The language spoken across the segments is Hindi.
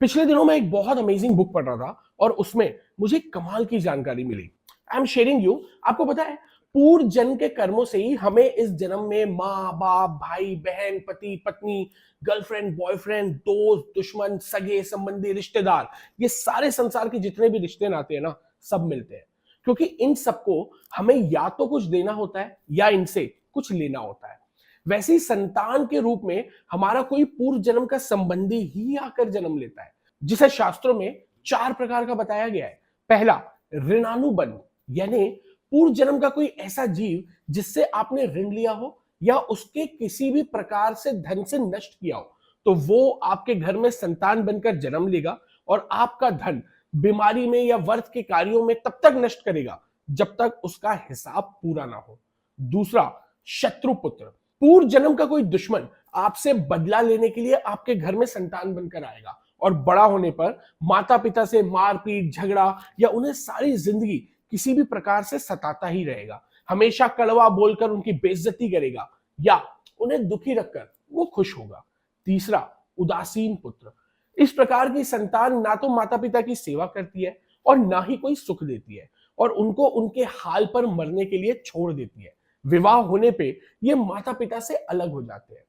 पिछले दिनों मैं एक बहुत अमेजिंग बुक पढ़ रहा था और उसमें मुझे कमाल की जानकारी मिली। I am sharing you. आपको पता है, पूर्व जन्म के कर्मों से ही हमें इस जन्म में माँ बाप, भाई बहन, पति पत्नी, गर्लफ्रेंड बॉयफ्रेंड, दोस्त दुश्मन, सगे संबंधी, रिश्तेदार, ये सारे संसार के जितने भी रिश्ते नाते हैं ना, सब मिलते हैं। क्योंकि इन सबको हमें या तो कुछ देना होता है या इनसे कुछ लेना होता है। वैसे ही संतान के रूप में हमारा कोई पूर्व जन्म का संबंधी ही आकर जन्म लेता है, जिसे शास्त्रों में 4 प्रकार का बताया गया है। पहला, ऋणानुबंध, यानी पूर्व जन्म का कोई ऐसा जीव जिससे आपने ऋण लिया हो या उसके किसी भी प्रकार से धन से नष्ट किया हो, तो वो आपके घर में संतान बनकर जन्म लेगा और आपका धन बीमारी में या वर्त के कार्यों में तब तक नष्ट करेगा जब तक उसका हिसाब पूरा ना हो। दूसरा, शत्रुपुत्र, पूर्व जन्म का कोई दुश्मन आपसे बदला लेने के लिए आपके घर में संतान बनकर आएगा और बड़ा होने पर माता पिता से मारपीट, झगड़ा या उन्हें सारी जिंदगी किसी भी प्रकार से सताता ही रहेगा। हमेशा कड़वा बोलकर उनकी बेइज्जती करेगा या उन्हें दुखी रखकर वो खुश होगा। तीसरा, उदासीन पुत्र, इस प्रकार की संतान ना तो माता पिता की सेवा करती है और ना ही कोई सुख देती है और उनको उनके हाल पर मरने के लिए छोड़ देती है। विवाह होने पे ये माता पिता से अलग हो जाते हैं।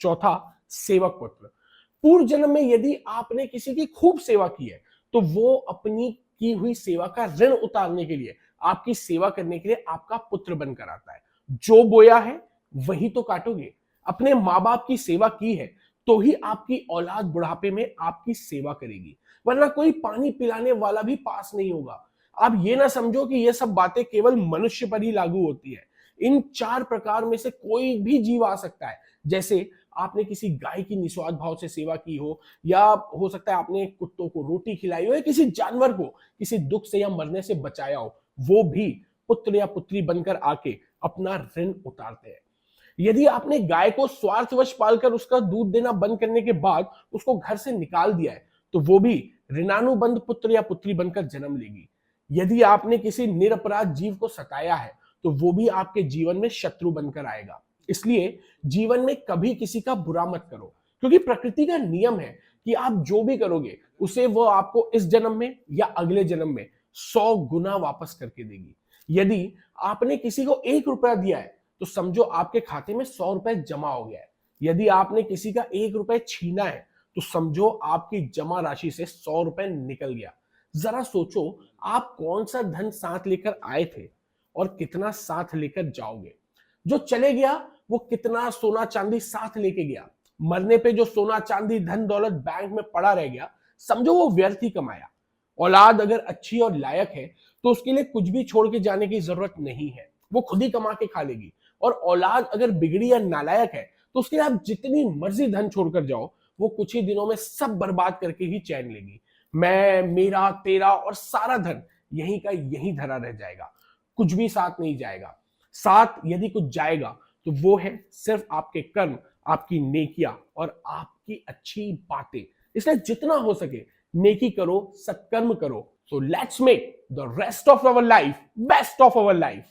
चौथा, सेवक पुत्र, पूर्व जन्म में यदि आपने किसी की खूब सेवा की है तो वो अपनी की हुई सेवा का ऋण उतारने के लिए, आपकी सेवा करने के लिए आपका पुत्र बनकर आता है। जो बोया है वही तो काटोगे। अपने माँ बाप की सेवा की है तो ही आपकी औलाद बुढ़ापे में आपकी सेवा करेगी, वरना कोई पानी पिलाने वाला भी पास नहीं होगा। आप ये ना समझो कि ये सब बातें केवल मनुष्य पर ही लागू होती है। इन 4 प्रकार में से कोई भी जीव आ सकता है। जैसे आपने किसी गाय की निस्वार्थ भाव से सेवा की हो, या हो सकता है आपने कुत्तों को रोटी खिलाई हो, या किसी जानवर को किसी दुख से या मरने से बचाया हो, वो भी पुत्र या पुत्री बनकर आके अपना ऋण उतारते हैं। यदि आपने गाय को स्वार्थवश पालकर उसका दूध देना बंद करने के बाद उसको घर से निकाल दिया है, तो वो भी ऋणानुबंध पुत्र या पुत्री बनकर जन्म लेगी। यदि आपने किसी निरपराध जीव को सताया है तो वो भी आपके जीवन में शत्रु बनकर आएगा। इसलिए जीवन में कभी किसी का बुरा मत करो, क्योंकि प्रकृति का नियम है कि आप जो भी करोगे उसे वो आपको इस जन्म में या अगले जन्म में 100 गुना वापस करके देगी। यदि आपने किसी को 1 रुपया दिया है तो समझो आपके खाते में 100 रुपए जमा हो गया है। यदि आपने किसी का 1 रुपए छीना है तो समझो आपकी जमा राशि से 100 रुपए निकल गया। जरा सोचो, आप कौन सा धन साथ लेकर आए थे और कितना साथ लेकर जाओगे। जो चले गया वो कितना सोना चांदी साथ लेके गया। मरने पे जो सोना चांदी धन दौलत बैंक में पड़ा रह गया, समझो वो व्यर्थ ही कमाया। औलाद अगर अच्छी और लायक है तो उसके लिए कुछ भी छोड़ के जाने की जरूरत नहीं है, वो खुद ही कमा के खा लेगी। और औलाद अगर बिगड़ी या नालायक है तो उसके लिए आप जितनी मर्जी धन छोड़कर जाओ, वो कुछ ही दिनों में सब बर्बाद करके ही चैन लेगी। मैं, मेरा, तेरा और सारा धन यहीं का यहीं धरा रह जाएगा, कुछ भी साथ नहीं जाएगा। साथ यदि कुछ जाएगा तो वो है सिर्फ आपके कर्म, आपकी नेकियां और आपकी अच्छी बातें। इसलिए जितना हो सके नेकी करो, सत्कर्म करो। So let's make the rest of our life best of our life.